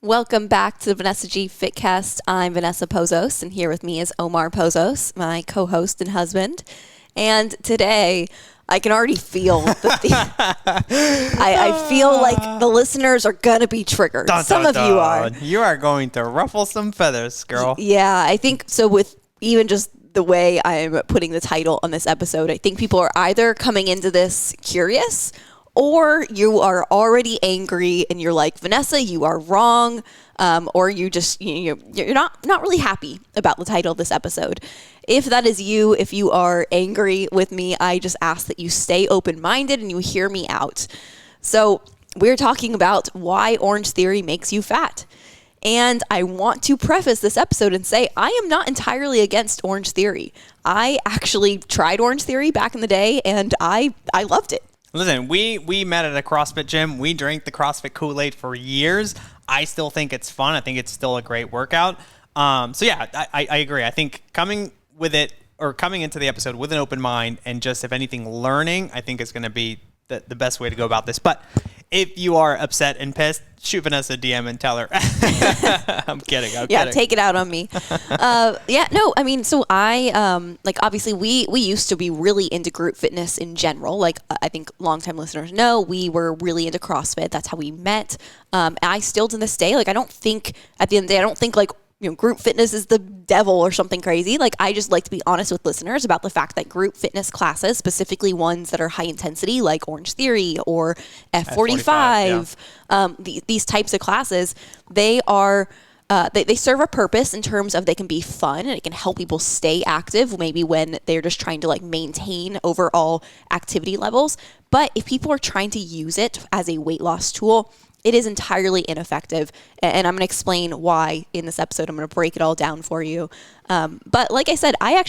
Welcome back to the Vanessa G Fitcast. I'm Vanessa Pozos, and here with me is Omar Pozos, my co-host and husband. And today, I can already feel I feel like the listeners are going to be triggered. Some of you are. You are going to ruffle some feathers, girl. Yeah, I think so. With even just the way I'm putting the title on this episode, I think people are either coming into this curious, or you are already angry and you're like, Vanessa, you are wrong. Or you just, you're not really happy about the title of this episode. If that is you, if you are angry with me, I just ask that you stay open-minded and you hear me out. So we're talking about why Orange Theory makes you fat. And I want to preface this episode and say I am not entirely against Orange Theory. I actually tried Orange Theory back in the day and I loved it. Listen, we met at a CrossFit gym. We drank the CrossFit Kool-Aid for years. I still think it's fun. I think it's still a great workout. So yeah, I agree. I think coming into the episode with an open mind and just, if anything, learning, I think is going to be the best way to go about this. But if you are upset and pissed, shoot Vanessa a DM and tell her. I'm kidding. Take it out on me. So I, obviously we used to be really into group fitness in general. Like, I think longtime listeners know, we were really into CrossFit. That's how we met. And I still to this day, I don't think, at the end of the day, I don't think group fitness is the devil or something crazy. I just like to be honest with listeners about the fact that group fitness classes, specifically ones that are high intensity, like Orange Theory or F45, these types of classes, they are, they serve a purpose in terms of they can be fun and it can help people stay active, maybe when they're just trying to maintain overall activity levels. But if people are trying to use it as a weight loss tool, it is entirely ineffective, and I'm going to explain why in this episode. I'm going to break it all down for you. But like I said, I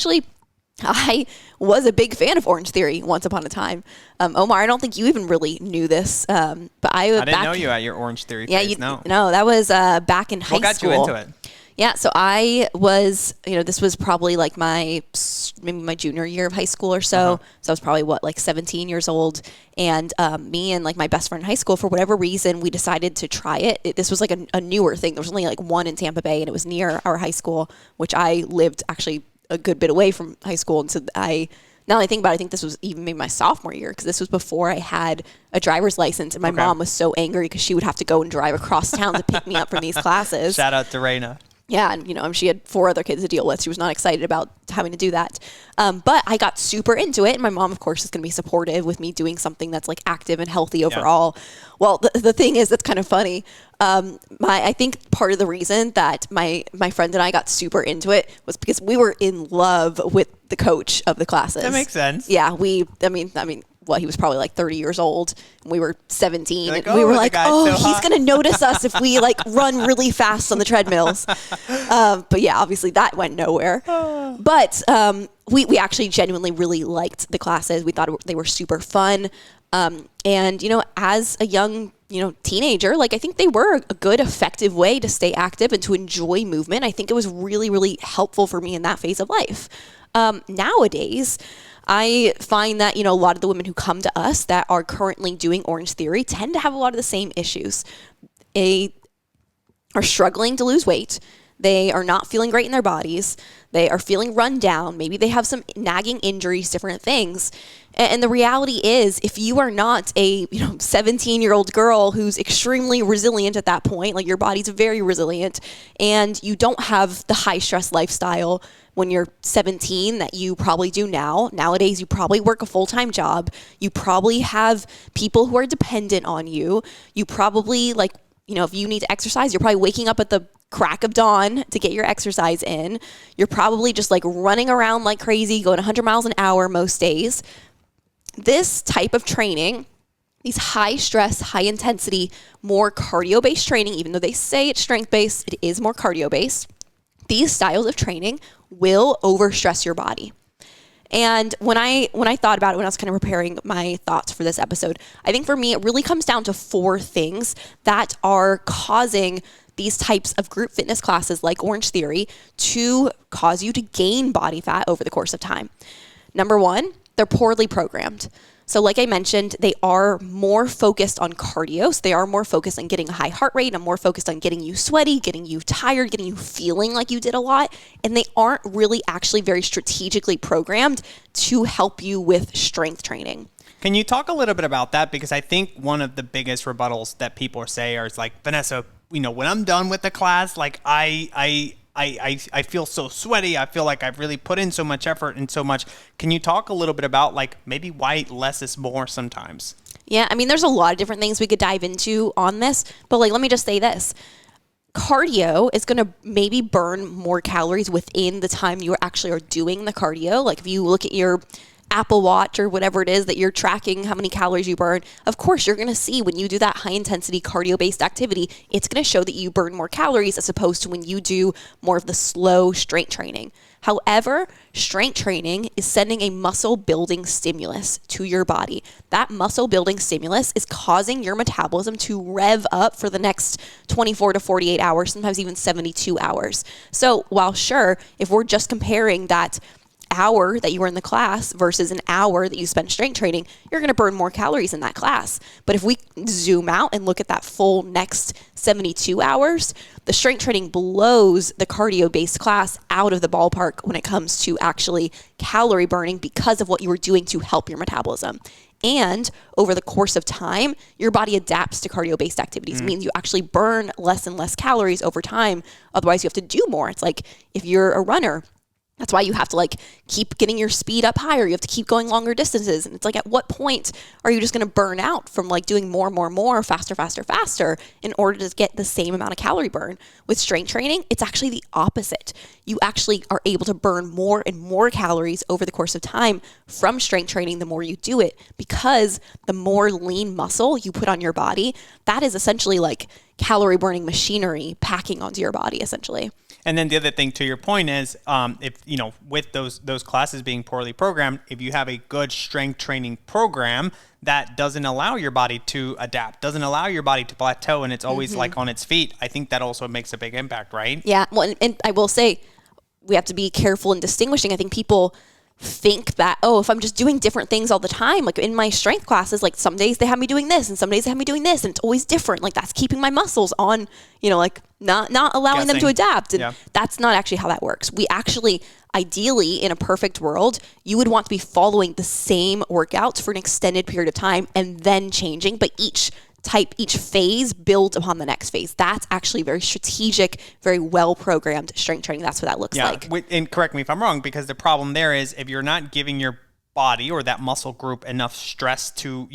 was a big fan of Orange Theory once upon a time. Omar, I don't think you even really knew this, but I didn't know you at your Orange Theory phase. No, that was back in high school. What got you into it? Yeah, so I was, this was probably maybe my junior year of high school or so. Uh-huh. So I was probably 17 years old. And me and my best friend in high school, for whatever reason, we decided to try it. This was a newer thing. There was only one in Tampa Bay, and it was near our high school, which I lived actually a good bit away from high school. And so now that I think about it, I think this was even maybe my sophomore year, because this was before I had a driver's license, and my mom was so angry because she would have to go and drive across town to pick me up from these classes. Shout out to Raina. Yeah, and she had 4 other kids to deal with. She was not excited about having to do that. But I got super into it, and my mom, of course, is going to be supportive with me doing something that's active and healthy overall. Yeah. Well, the thing is, that's kind of funny. I think part of the reason that my friend and I got super into it was because we were in love with the coach of the classes. That makes sense. Yeah, he was probably 30 years old, and we were 17. And we were he's going to notice us if we run really fast on the treadmills. But yeah, obviously that went nowhere. But we actually genuinely really liked the classes. We thought they were super fun. And as a young, teenager, I think they were a good, effective way to stay active and to enjoy movement. I think it was really, really helpful for me in that phase of life. Nowadays, I find that, a lot of the women who come to us that are currently doing Orange Theory tend to have a lot of the same issues. They are struggling to lose weight. They are not feeling great in their bodies. They are feeling run down. Maybe they have some nagging injuries, different things. And the reality is, if you are not a 17-year-old girl who's extremely resilient at that point, your body's very resilient, and you don't have the high-stress lifestyle when you're 17 that you probably do now. Nowadays, you probably work a full-time job. You probably have people who are dependent on you. You probably, if you need to exercise, you're probably waking up at the crack of dawn to get your exercise in. You're probably just running around like crazy, going 100 miles an hour most days. This type of training, these high stress, high intensity, more cardio based training, even though they say it's strength based, it is more cardio based. These styles of training will overstress your body. And when I thought about it, when I was kind of preparing my thoughts for this episode, I think for me, it really comes down to 4 things that are causing these types of group fitness classes like Orange Theory to cause you to gain body fat over the course of time. Number 1, they're poorly programmed. So like I mentioned, they are more focused on cardio. So they are more focused on getting a high heart rate and more focused on getting you sweaty, getting you tired, getting you feeling like you did a lot. And they aren't really actually very strategically programmed to help you with strength training. Can you talk a little bit about that? Because I think one of the biggest rebuttals that people say is like, Vanessa, when I'm done with the class, like I feel so sweaty. I feel like I've really put in so much effort and so much. Can you talk a little bit about like maybe why less is more sometimes? Yeah, I mean, there's a lot of different things we could dive into on this, but like, let me just say this. Cardio is going to maybe burn more calories within the time you actually are doing the cardio. Like if you look at your Apple Watch or whatever it is that you're tracking how many calories you burn, of course you're going to see when you do that high intensity cardio based activity, it's going to show that you burn more calories as opposed to when you do more of the slow strength training. However, strength training is sending a muscle building stimulus to your body. That muscle building stimulus is causing your metabolism to rev up for the next 24 to 48 hours, sometimes even 72 hours. So while sure, if we're just comparing that hour that you were in the class versus an hour that you spent strength training, you're going to burn more calories in that class. But if we zoom out and look at that full next 72 hours, the strength training blows the cardio-based class out of the ballpark when it comes to actually calorie burning because of what you were doing to help your metabolism. And over the course of time, your body adapts to cardio-based activities. It means you actually burn less and less calories over time. Otherwise, you have to do more. It's like if you're a runner, that's why you have to like keep getting your speed up higher. You have to keep going longer distances. And it's like, at what point are you just going to burn out from like doing more, faster in order to get the same amount of calorie burn? With strength training, it's actually the opposite. You actually are able to burn more and more calories over the course of time from strength training the more you do it, because the more lean muscle you put on your body, that is essentially like calorie burning machinery packing onto your body essentially. And then the other thing to your point is, if with those classes being poorly programmed, if you have a good strength training program that doesn't allow your body to adapt, doesn't allow your body to plateau, and it's always like on its feet, I think that also makes a big impact, right? Yeah. Well, and I will say we have to be careful in distinguishing. I think people think that, oh, if I'm just doing different things all the time, like in my strength classes, like some days they have me doing this and some days they have me doing this, and it's always different. Like that's keeping my muscles on, like not allowing them to adapt. And that's not actually how that works. We actually, ideally, in a perfect world, you would want to be following the same workouts for an extended period of time and then changing, but each phase builds upon the next phase. That's actually very strategic, very well-programmed strength training. That's what that looks like. And correct me if I'm wrong, because the problem there is if you're not giving your body or that muscle group enough stress to,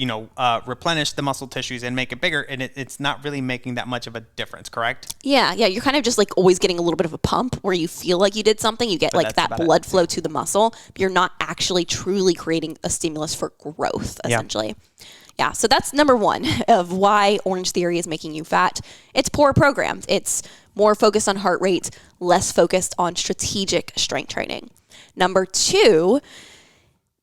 replenish the muscle tissues and make it bigger, and it's not really making that much of a difference, correct? Yeah. You're kind of just like always getting a little bit of a pump where you feel like you did something. You get like that blood flow to the muscle, but you're not actually truly creating a stimulus for growth, essentially. Yeah, so that's number one of why Orange Theory is making you fat. It's poor programmed. It's more focused on heart rate, less focused on strategic strength training. Number two,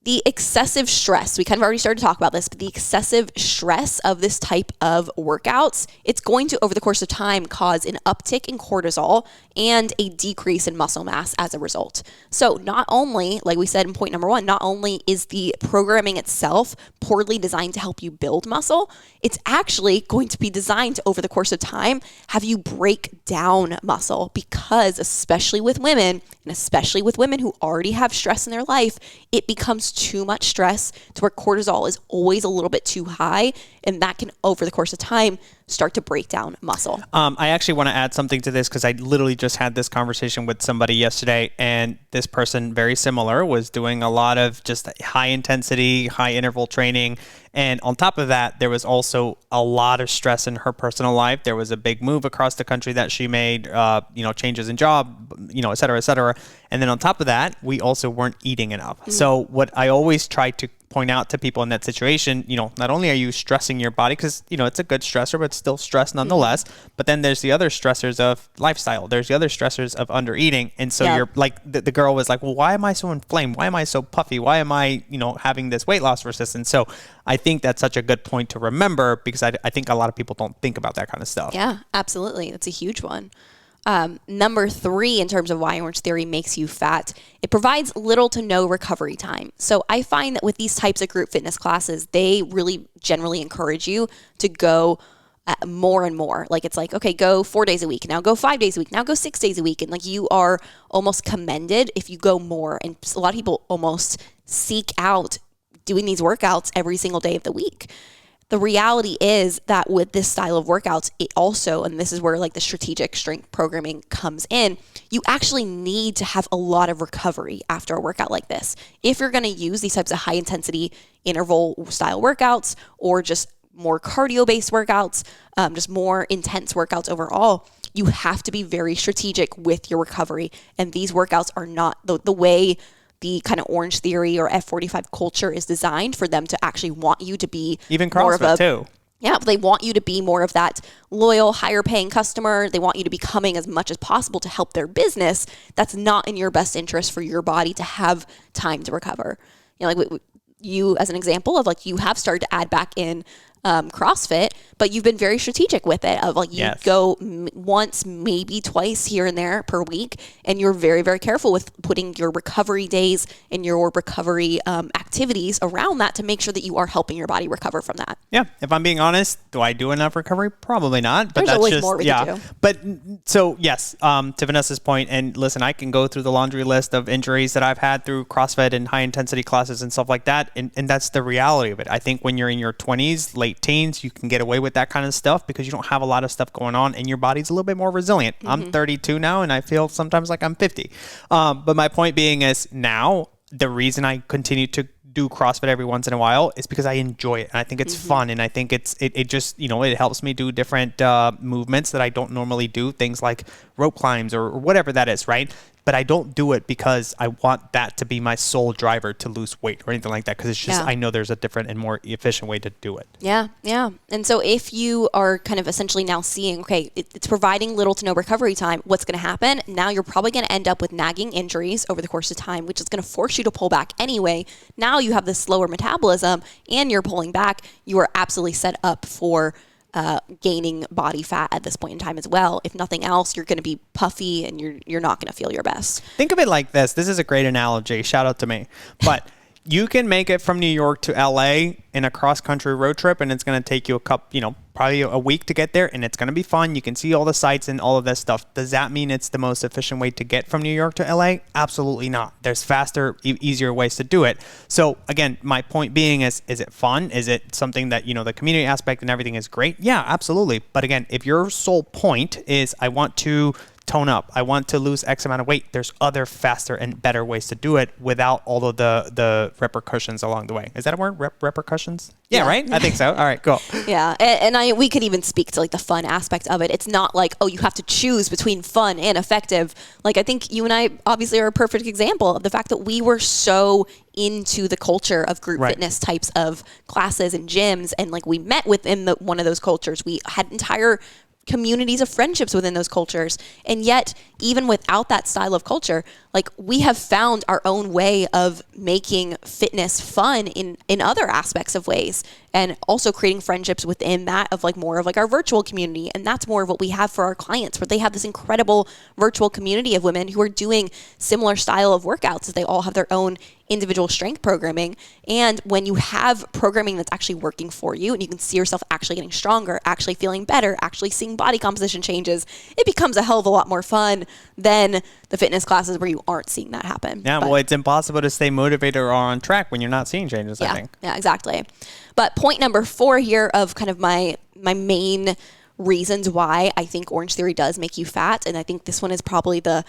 the excessive stress. We kind of already started to talk about this, but the excessive stress of this type of workouts, it's going to, over the course of time, cause an uptick in cortisol and a decrease in muscle mass as a result. So not only, like we said in point number one, not only is the programming itself poorly designed to help you build muscle, it's actually going to be designed to, over the course of time, have you break down muscle, because especially with women, and especially with women who already have stress in their life, it becomes too much stress to where cortisol is always a little bit too high, and that can, over the course of time, start to break down muscle. I actually want to add something to this because I literally just had this conversation with somebody yesterday, and this person, very similar, was doing a lot of just high intensity, high interval training. And on top of that, there was also a lot of stress in her personal life. There was a big move across the country that she made, changes in job, et cetera, et cetera. And then on top of that, we also weren't eating enough. Mm-hmm. So what I always try to point out to people in that situation, not only are you stressing your body, because, it's a good stressor, but it's still stress nonetheless. Mm-hmm. But then there's the other stressors of lifestyle. There's the other stressors of under eating. And so you're like, the girl was like, well, why am I so inflamed? Why am I so puffy? Why am I, having this weight loss resistance? So I think that's such a good point to remember, because I think a lot of people don't think about that kind of stuff. Yeah, absolutely. That's a huge one. Number 3, in terms of why Orange Theory makes you fat, it provides little to no recovery time. So I find that with these types of group fitness classes, they really generally encourage you to go more and more. Like it's like, okay, go 4 days a week, now go 5 days a week, now go 6 days a week. And like you are almost commended if you go more. And a lot of people almost seek out doing these workouts every single day of the week. The reality is that with this style of workouts, it also, and this is where like the strategic strength programming comes in, you actually need to have a lot of recovery after a workout like this. If you're going to use these types of high intensity interval style workouts or just more cardio based workouts, just more intense workouts overall, you have to be very strategic with your recovery. And these workouts are not the way the kind of Orange Theory or F45 culture is designed for them to actually want you to be even more of CrossFit too. Yeah, they want you to be more of that loyal, higher paying customer. They want you to be coming as much as possible to help their business. That's not in your best interest for your body to have time to recover. You know, like you as an example of like you have started to add back in CrossFit, but you've been very strategic with it of like you go once, maybe twice here and there per week. And you're very, very careful with putting your recovery days and your recovery activities around that to make sure that you are helping your body recover from that. Yeah. If I'm being honest, do I do enough recovery? Probably not, but There's that's always just, more we can do. But so yes, to Vanessa's point, and listen, I can go through the laundry list of injuries that I've had through CrossFit and high intensity classes and stuff like that. And that's the reality of it. I think when you're in your 20s, late teens, you can get away with that kind of stuff because you don't have a lot of stuff going on and your body's a little bit more resilient. Mm-hmm. I'm 32 now and I feel sometimes like I'm 50. But my point being is now the reason I continue to do CrossFit every once in a while is because I enjoy it and I think it's fun, and I think it just, you know, it helps me do different movements that I don't normally do, things like rope climbs or whatever that is, right? But I don't do it because I want that to be my sole driver to lose weight or anything like that, because it's just, I know there's a different and more efficient way to do it. Yeah. And so if you are kind of essentially now seeing, okay, it's providing little to no recovery time, what's going to happen? Now you're probably going to end up with nagging injuries over the course of time, which is going to force you to pull back anyway. Now you have this slower metabolism and you're pulling back. You are absolutely set up for gaining body fat at this point in time as well. If nothing else, you're going to be puffy and you're not going to feel your best. Think of it like this. This is a great analogy. Shout out to me. But you can make it from New York to LA in a cross-country road trip, and it's going to take you probably a week to get there, and it's going to be fun. You can see all the sights and all of that stuff. Does that mean it's the most efficient way to get from New York to LA? Absolutely not. There's faster, easier ways to do it. So again, my point being is it fun? Is it something that, you know, the community aspect and everything is great? Yeah, absolutely. But again, if your sole point is I want to tone up, I want to lose X amount of weight, there's other faster and better ways to do it without all of the repercussions along the way. Is that a word? Repercussions? Yeah, right? I think so. All right, cool. Yeah, and we could even speak to like the fun aspect of it. It's not like, oh, you have to choose between fun and effective. Like I think you and I obviously are a perfect example of the fact that we were so into the culture of group fitness types of classes and gyms, and like we met within one of those cultures. We had entire communities of friendships within those cultures. And yet, even without that style of culture, like we have found our own way of making fitness fun in other aspects of ways, and also creating friendships within that of like more of like our virtual community. And that's more of what we have for our clients, where they have this incredible virtual community of women who are doing similar style of workouts as they all have their own individual strength programming. And when you have programming that's actually working for you and you can see yourself actually getting stronger, actually feeling better, actually seeing body composition changes, it becomes a hell of a lot more fun than the fitness classes where you aren't seeing that happen. Yeah, well, it's impossible to stay motivated or on track when you're not seeing changes, I think. Yeah, exactly. But point number 4 here of kind of my main reasons why I think Orange Theory does make you fat, and I think this one is probably the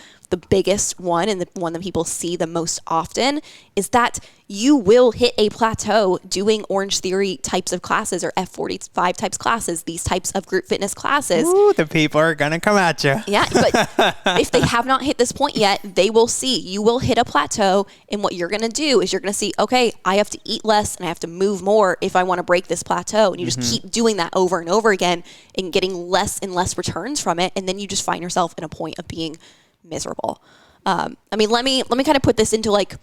biggest one and the one that people see the most often, is that you will hit a plateau doing Orange Theory types of classes or F45 types classes, these types of group fitness classes. Ooh, the people are going to come at you. Yeah, but if they have not hit this point yet, they will see. You will hit a plateau, and what you're going to do is you're going to see, okay, I have to eat less and I have to move more if I want to break this plateau. And you just keep doing that over and over again and getting less and less returns from it, and then you just find yourself in a point of being miserable. I mean, let me kind of put this into like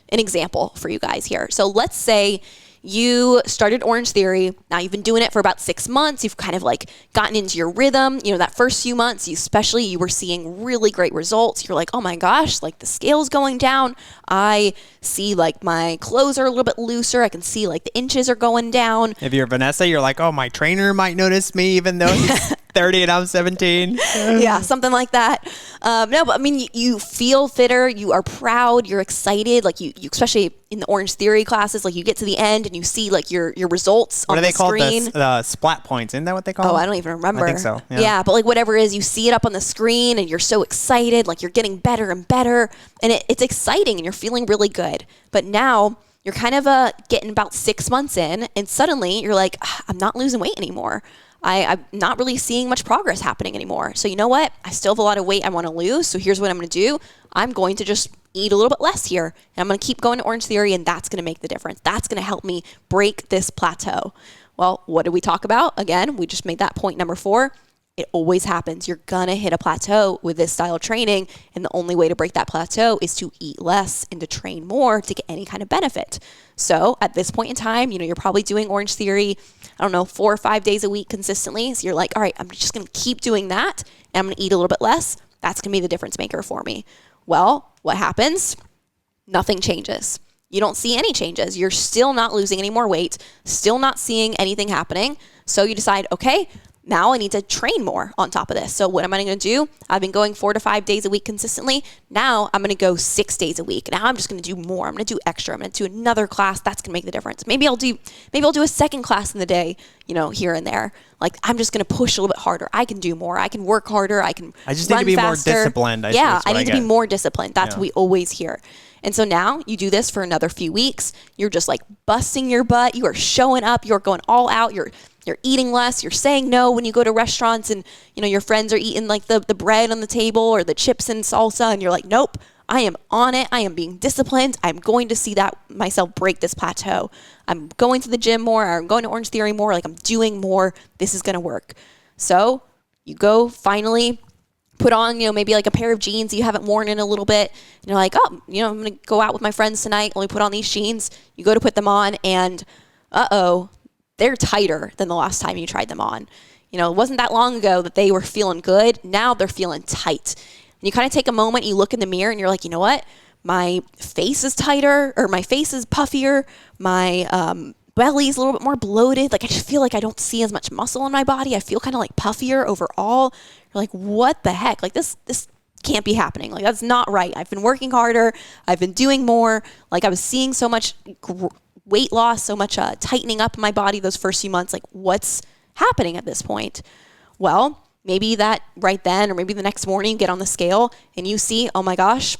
an example for you guys here. So let's say you started Orange Theory. Now you've been doing it for about 6 months. You've kind of like gotten into your rhythm. You know, that first few months, you were seeing really great results. You're like, oh my gosh, like the scale's going down. I see like my clothes are a little bit looser. I can see like the inches are going down. If you're Vanessa, you're like, oh, my trainer might notice me even though he's 30 and I'm 17. Yeah, something like that. No, but I mean, you feel fitter. You are proud. You're excited. Like you especially in the Orange Theory classes, like you get to the end and you see like your results on the screen. What are they called? The splat points. Isn't that what they call them? Oh, I don't even remember. I think so. Yeah, but like whatever it is, you see it up on the screen and you're so excited. Like you're getting better and better. And it's exciting and you're feeling really good. But now you're kind of getting about 6 months in and suddenly you're like, I'm not losing weight anymore. I'm not really seeing much progress happening anymore. So you know what? I still have a lot of weight I want to lose. So here's what I'm going to do. I'm going to just eat a little bit less here. And I'm going to keep going to Orange Theory, and that's going to make the difference. That's going to help me break this plateau. Well, what did we talk about? Again, we just made that point number 4. It always happens. You're going to hit a plateau with this style of training, and the only way to break that plateau is to eat less and to train more to get any kind of benefit. So at this point in time, you know, you're probably doing Orange Theory, 4 or 5 days a week consistently. So you're like, all right, I'm just going to keep doing that, and I'm going to eat a little bit less. That's going to be the difference maker for me. Well, what happens? Nothing changes. You don't see any changes. You're still not losing any more weight, still not seeing anything happening. So you decide, okay, now I need to train more on top of this. So what am I going to do? I've been going 4 to 5 days a week consistently. Now I'm going to go 6 days a week. Now I'm just going to do more. I'm going to do extra. I'm going to do another class. That's going to make the difference. Maybe I'll do a second class in the day, here and there. Like I'm just going to push a little bit harder. I can do more. I can work harder. I just need to be faster. More disciplined. I need to be more disciplined. That's what we always hear. And so now you do this for another few weeks. You're just like busting your butt. You are showing up. You're going all out. You're eating less. You're saying no when you go to restaurants and, your friends are eating like the bread on the table or the chips and salsa. And you're like, nope, I am on it. I am being disciplined. I'm going to see that myself break this plateau. I'm going to the gym more. I'm going to Orange Theory more. Like I'm doing more. This is going to work. So you go finally put on, maybe like a pair of jeans you haven't worn in a little bit. And you're like, oh, I'm going to go out with my friends tonight. Let me put on these jeans. You go to put them on and they're tighter than the last time you tried them on. It wasn't that long ago that they were feeling good. Now they're feeling tight. And you kind of take a moment, you look in the mirror and you're like, you know what? My face is tighter or my face is puffier. My belly's a little bit more bloated. Like I just feel like I don't see as much muscle in my body. I feel kind of like puffier overall. You're like, what the heck? Like this can't be happening. Like that's not right. I've been working harder. I've been doing more. Like I was seeing so much weight loss, so much tightening up in my body those first few months. Like what's happening at this point? Well, maybe that right then or maybe the next morning you get on the scale and you see, oh my gosh,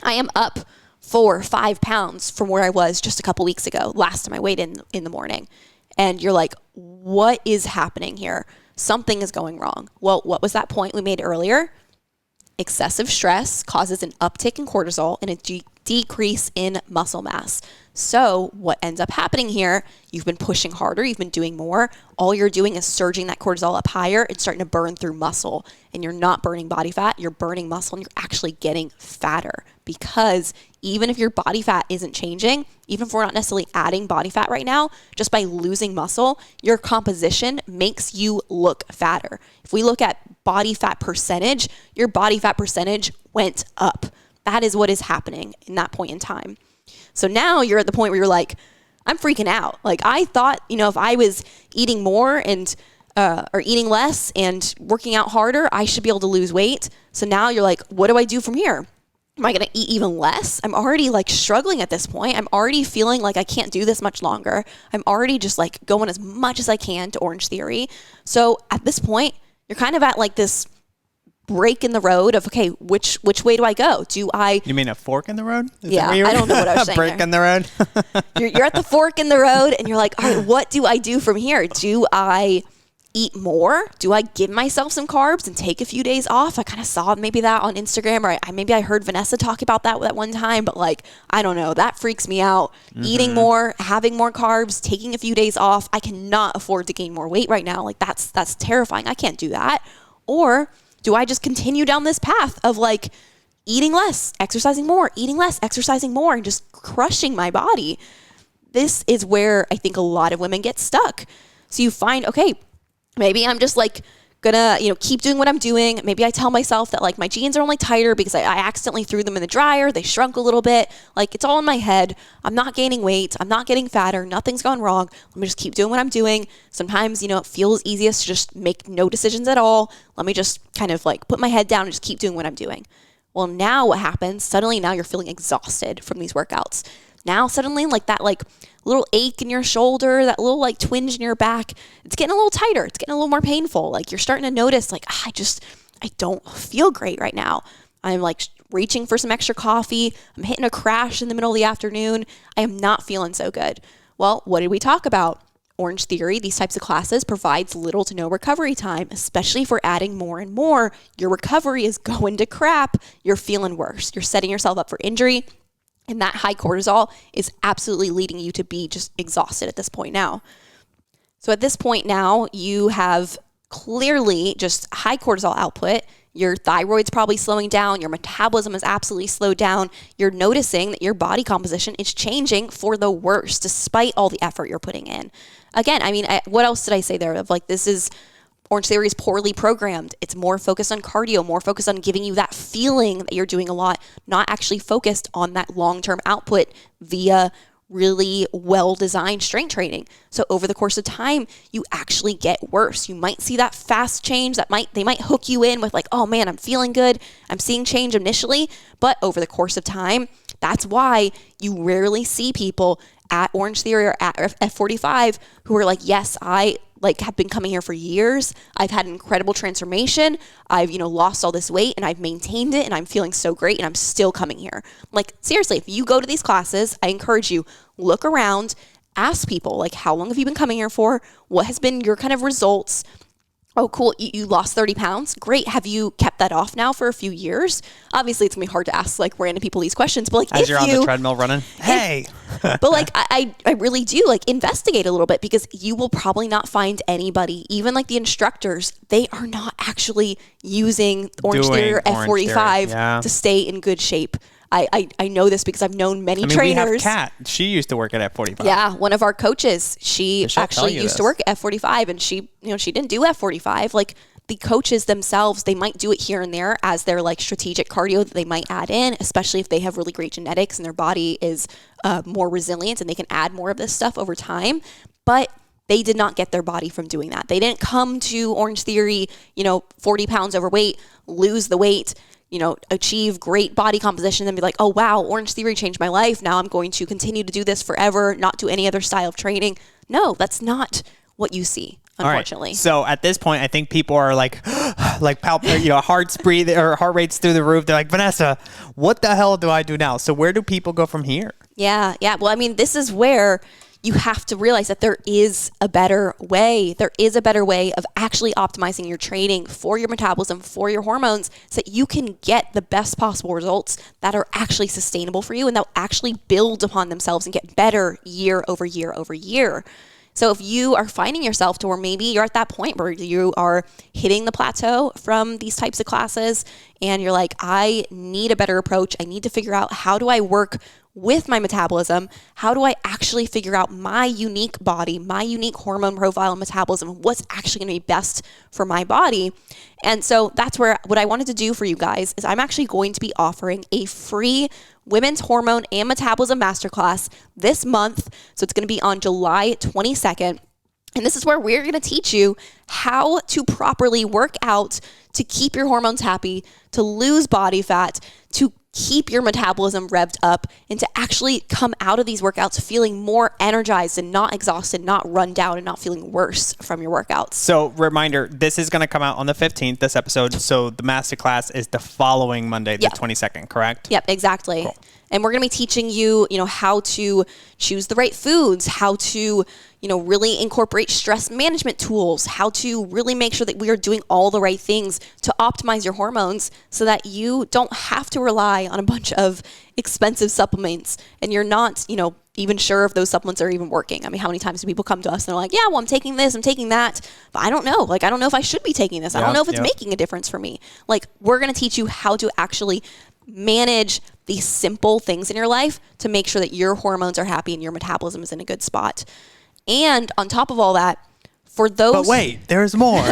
I am up 4 or 5 pounds from where I was just a couple weeks ago, last time I weighed in the morning. And you're like, what is happening here? Something is going wrong. Well, what was that point we made earlier? Excessive stress causes an uptick in cortisol and a decrease in muscle mass. So what ends up happening here, you've been pushing harder, you've been doing more. All you're doing is surging that cortisol up higher and starting to burn through muscle. And you're not burning body fat, you're burning muscle and you're actually getting fatter. Because even if your body fat isn't changing, even if we're not necessarily adding body fat right now, just by losing muscle, your composition makes you look fatter. If we look at body fat percentage, your body fat percentage went up. That is what is happening in that point in time. So now you're at the point where you're like, I'm freaking out. Like I thought, if I was eating more and or eating less and working out harder, I should be able to lose weight. So now you're like, what do I do from here? Am I going to eat even less? I'm already like struggling at this point. I'm already feeling like I can't do this much longer. I'm already just like going as much as I can to Orange Theory. So at this point, you're kind of at like this break in the road of, okay, which way do I go? You mean a fork in the road? Yeah, I don't know what I was saying. Break in the road? You're at the fork in the road and you're like, all right, what do I do from here? Do I eat more? Do I give myself some carbs and take a few days off? I kind of saw maybe that on Instagram, or maybe I heard Vanessa talk about that one time, but like, I don't know, that freaks me out. Mm-hmm. Eating more, having more carbs, taking a few days off. I cannot afford to gain more weight right now. Like that's terrifying. I can't do that. Or do I just continue down this path of like eating less, exercising more, eating less, exercising more, and just crushing my body? this is where I think a lot of women get stuck. So you find, okay, maybe I'm just like gonna, keep doing what I'm doing. Maybe I tell myself that like my jeans are only tighter because I accidentally threw them in the dryer. They shrunk a little bit. Like it's all in my head. I'm not gaining weight. I'm not getting fatter. Nothing's gone wrong. Let me just keep doing what I'm doing. Sometimes, it feels easiest to just make no decisions at all. Let me just kind of like put my head down and just keep doing what I'm doing. Well, now what happens? Suddenly now you're feeling exhausted from these workouts. Now suddenly like that like little ache in your shoulder, that little like twinge in your back, it's getting a little tighter. It's getting a little more painful. Like you're starting to notice like, I don't feel great right now. I'm like reaching for some extra coffee. I'm hitting a crash in the middle of the afternoon. I am not feeling so good. Well, what did we talk about? Orange Theory, these types of classes provides little to no recovery time, especially if we're adding more and more. Your recovery is going to crap. You're feeling worse. You're setting yourself up for injury. And that high cortisol is absolutely leading you to be just exhausted at this point now. So at this point now, you have clearly just high cortisol output. Your thyroid's probably slowing down. Your metabolism is absolutely slowed down. You're noticing that your body composition is changing for the worse, despite all the effort you're putting in. Again, what else did I say there? Of like, Orange Theory is poorly programmed. It's more focused on cardio, more focused on giving you that feeling that you're doing a lot, not actually focused on that long-term output via really well-designed strength training. So over the course of time, you actually get worse. You might see that fast change they might hook you in with like, oh man, I'm feeling good. I'm seeing change initially, but over the course of time, that's why you rarely see people at Orange Theory or at F45 who are like, yes, I have been coming here for years. I've had an incredible transformation. I've, lost all this weight and I've maintained it and I'm feeling so great and I'm still coming here. Like seriously, if you go to these classes, I encourage you, look around, ask people like, how long have you been coming here for? What has been your kind of results? Oh, cool. You lost 30 pounds. Great. Have you kept that off now for a few years? Obviously, it's going to be hard to ask like random people these questions, but like as you're on the treadmill running, hey. But like I really do like investigate a little bit because you will probably not find anybody, even like the instructors, they are not actually using Orange Theory or F45 to stay in good shape. I know this because I've known many trainers. We have Kat. She used to work at F45. Yeah, one of our coaches. She actually used to work at F45, and she didn't do F45. Like the coaches themselves, they might do it here and there as their like strategic cardio that they might add in, especially if they have really great genetics and their body is more resilient and they can add more of this stuff over time. But they did not get their body from doing that. They didn't come to Orange Theory, 40 pounds overweight, lose the weight, achieve great body composition and be like, oh, wow, Orange Theory changed my life. Now I'm going to continue to do this forever, not do any other style of training. No, that's not what you see, unfortunately. All right. So at this point, I think people are like, hearts breathe or heart rates through the roof. They're like, Vanessa, what the hell do I do now? So where do people go from here? Yeah. Well, this is where you have to realize that there is a better way. There is a better way of actually optimizing your training for your metabolism, for your hormones, so that you can get the best possible results that are actually sustainable for you and they'll actually build upon themselves and get better year over year over year. So if you are finding yourself to where maybe you're at that point where you are hitting the plateau from these types of classes and you're like, I need a better approach. I need to figure out how do I work with my metabolism? How do I actually figure out my unique body, my unique hormone profile and metabolism, what's actually going to be best for my body? And so that's where what I wanted to do for you guys is I'm actually going to be offering a free Women's Hormone and Metabolism Masterclass this month. So it's going to be on July 22nd. And this is where we're going to teach you how to properly work out to keep your hormones happy, to lose body fat, to keep your metabolism revved up, and to actually come out of these workouts feeling more energized and not exhausted, not run down, and not feeling worse from your workouts. So reminder, this is going to come out on the 15th, this episode. So the masterclass is the following Monday, the 22nd, correct? Yep, exactly. Cool. And we're going to be teaching you, how to choose the right foods, how to, really incorporate stress management tools, how to really make sure that we are doing all the right things to optimize your hormones so that you don't have to rely on a bunch of expensive supplements and you're not, even sure if those supplements are even working. How many times do people come to us and they're like, yeah, well, I'm taking this, I'm taking that, but I don't know. I don't know if I should be taking this. I don't know if it's making a difference for me. We're going to teach you how to actually manage these simple things in your life to make sure that your hormones are happy and your metabolism is in a good spot. And on top of all that, for those... But wait, there's more.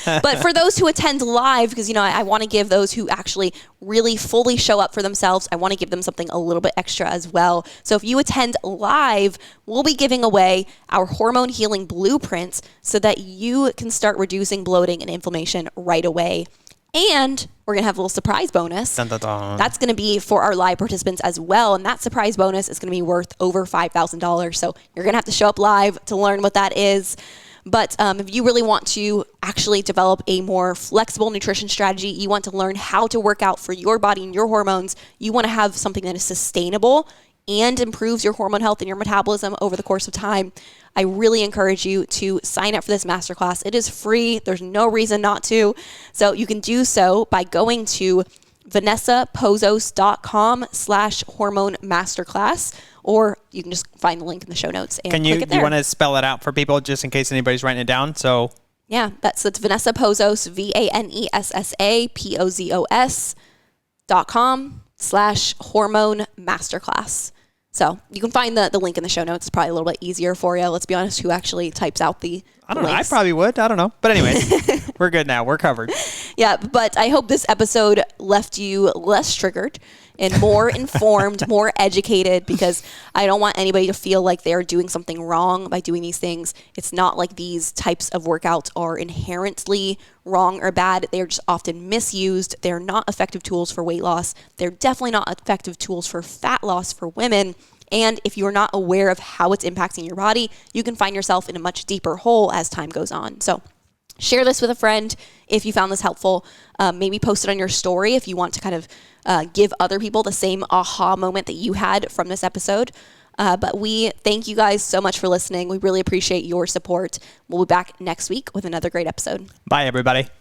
But for those who attend live, because, I want to give those who actually really fully show up for themselves, I want to give them something a little bit extra as well. So if you attend live, we'll be giving away our hormone healing blueprints so that you can start reducing bloating and inflammation right away. And we're going to have a little surprise bonus. Dun, dun, dun. That's going to be for our live participants as well. And that surprise bonus is going to be worth over $5,000. So you're going to have to show up live to learn what that is. But if you really want to actually develop a more flexible nutrition strategy, you want to learn how to work out for your body and your hormones, you want to have something that is sustainable and improves your hormone health and your metabolism over the course of time, I really encourage you to sign up for this masterclass. It is free. There's no reason not to. So you can do so by going to vanessapozos.com/hormone masterclass, or you can just find the link in the show notes and click it there. You want to spell it out for people just in case anybody's writing it down? So yeah, it's Vanessa Pozos, VANESSAPOZOS.com/hormone masterclass. So you can find the link in the show notes. It's probably a little bit easier for you. Let's be honest, who actually types out the I don't know. I links? probably would. I don't know. But anyways, we're good now. We're covered. Yeah, but I hope this episode left you less triggered and more informed, more educated, because I don't want anybody to feel like they're doing something wrong by doing these things. It's not like these types of workouts are inherently wrong or bad. They're just often misused. They're not effective tools for weight loss. They're definitely not effective tools for fat loss for women. And if you're not aware of how it's impacting your body, you can find yourself in a much deeper hole as time goes on. So share this with a friend if you found this helpful. Maybe post it on your story if you want to kind of give other people the same aha moment that you had from this episode. But we thank you guys so much for listening. We really appreciate your support. We'll be back next week with another great episode. Bye, everybody.